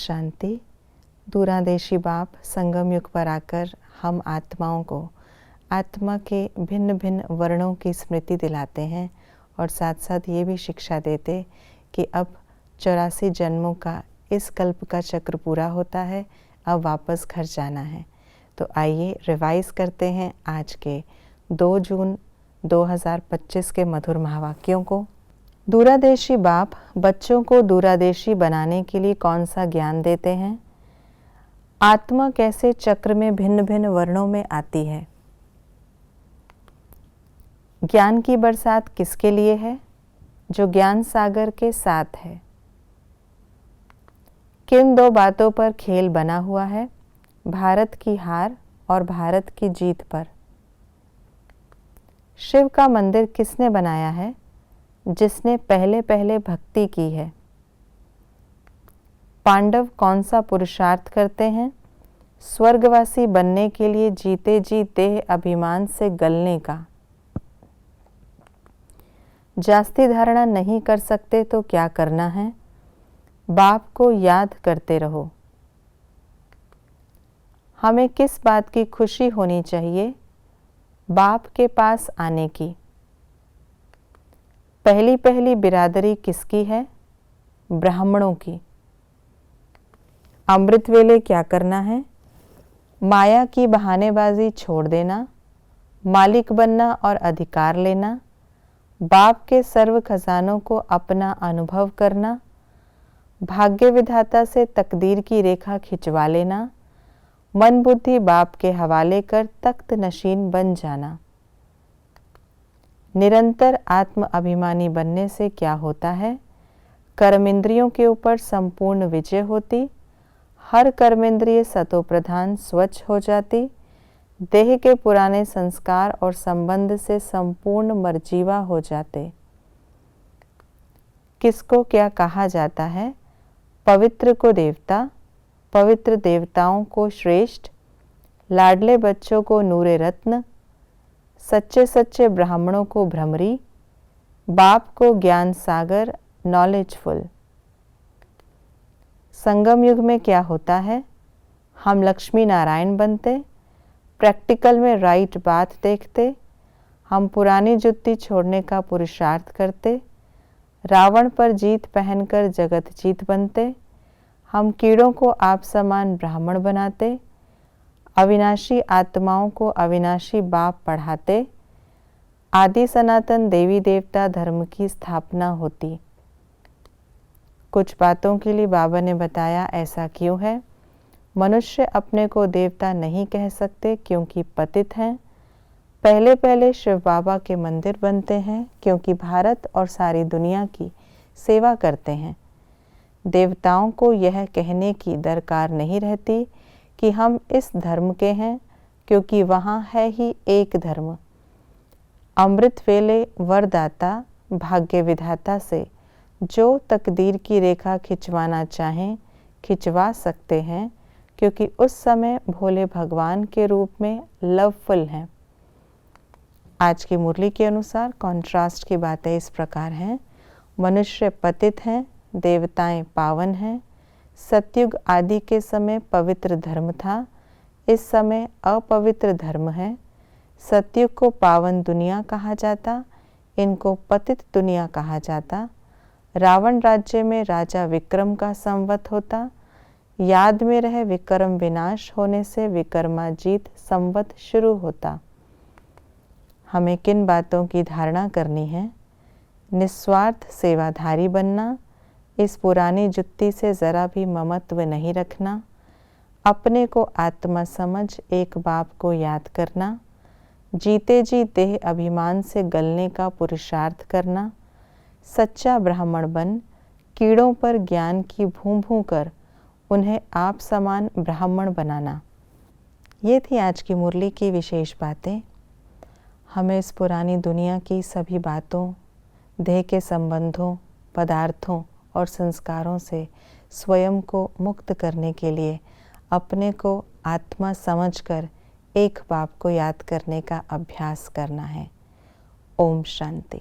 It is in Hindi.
शांति। दूरादेशी बाप संगम युग पर आकर हम आत्माओं को आत्मा के भिन्न भिन्न वर्णों की स्मृति दिलाते हैं और साथ साथ ये भी शिक्षा देते कि अब 84 जन्मों का इस कल्प का चक्र पूरा होता है, अब वापस घर जाना है। तो आइए रिवाइज करते हैं आज के 2 जून 2025 के मधुर महावाक्यों को। दूरादेशी बाप बच्चों को दूरादेशी बनाने के लिए कौन सा ज्ञान देते हैं? आत्मा कैसे चक्र में भिन्न भिन्न वर्णों में आती है? ज्ञान की बरसात किसके लिए है? जो ज्ञान सागर के साथ है। किन 2 बातों पर खेल बना हुआ है? भारत की हार और भारत की जीत पर। शिव का मंदिर किसने बनाया है? जिसने पहले पहले भक्ति की है। पांडव कौन सा पुरुषार्थ करते हैं? स्वर्गवासी बनने के लिए जीते जी देह अभिमान से गलने का। जास्ती धारणा नहीं कर सकते तो क्या करना है? बाप को याद करते रहो। हमें किस बात की खुशी होनी चाहिए? बाप के पास आने की। पहली पहली बिरादरी किसकी है? ब्राह्मणों की। अमृत वेले क्या करना है? माया की बहानेबाजी छोड़ देना, मालिक बनना और अधिकार लेना, बाप के सर्व खजानों को अपना अनुभव करना, भाग्य विधाता से तकदीर की रेखा खिंचवा लेना, मन बुद्धि बाप के हवाले कर तख्त नशीन बन जाना। निरंतर आत्म अभिमानी बनने से क्या होता है? कर्मेंद्रियों के ऊपर संपूर्ण विजय होती, हर कर्मेंद्रिय सतो प्रधान स्वच्छ हो जाती, देह के पुराने संस्कार और संबंध से संपूर्ण मर्जीवा हो जाते। किसको क्या कहा जाता है? पवित्र को देवता, पवित्र देवताओं को श्रेष्ठ, लाडले बच्चों को नूरे रत्न, सच्चे सच्चे ब्राह्मणों को भ्रमरी, बाप को ज्ञान सागर नॉलेजफुल। संगम युग में क्या होता है? हम लक्ष्मी नारायण बनते, प्रैक्टिकल में राइट बात देखते, हम पुरानी जुत्ती छोड़ने का पुरुषार्थ करते, रावण पर जीत पहनकर जगत जीत बनते, हम कीड़ों को आप समान ब्राह्मण बनाते, अविनाशी आत्माओं को अविनाशी बाप पढ़ाते, आदि सनातन देवी देवता धर्म की स्थापना होती। कुछ बातों के लिए बाबा ने बताया ऐसा क्यों है। मनुष्य अपने को देवता नहीं कह सकते क्योंकि पतित हैं। पहले पहले शिव बाबा के मंदिर बनते हैं क्योंकि भारत और सारी दुनिया की सेवा करते हैं। देवताओं को यह कहने की दरकार नहीं रहती कि हम इस धर्म के हैं क्योंकि वहाँ है ही एक धर्म। अमृत वेले वरदाता भाग्य विधाता से जो तकदीर की रेखा खिंचवाना चाहें खिंचवा सकते हैं क्योंकि उस समय भोले भगवान के रूप में लवफुल हैं। आज की मुरली के अनुसार कॉन्ट्रास्ट की बातें इस प्रकार हैं। मनुष्य पतित हैं, देवताएं पावन हैं। सतयुग आदि के समय पवित्र धर्म था, इस समय अपवित्र धर्म है। सतयुग को पावन दुनिया कहा जाता, इनको पतित दुनिया कहा जाता। रावण राज्य में राजा विक्रम का संवत होता। याद में रहे विक्रम विनाश होने से विक्रमाजीत संवत शुरू होता। हमें किन बातों की धारणा करनी है? निस्वार्थ सेवाधारी बनना, इस पुरानी जुत्ती से ज़रा भी ममत्व नहीं रखना, अपने को आत्मा समझ एक बाप को याद करना, जीते जी देह अभिमान से गलने का पुरुषार्थ करना, सच्चा ब्राह्मण बन कीड़ों पर ज्ञान की भूं भूं कर उन्हें आप समान ब्राह्मण बनाना। ये थी आज की मुरली की विशेष बातें। हमें इस पुरानी दुनिया की सभी बातों, देह के संबंधों, पदार्थों और संस्कारों से स्वयं को मुक्त करने के लिए अपने को आत्मा समझकर एक बाप को याद करने का अभ्यास करना है। ओम शांति।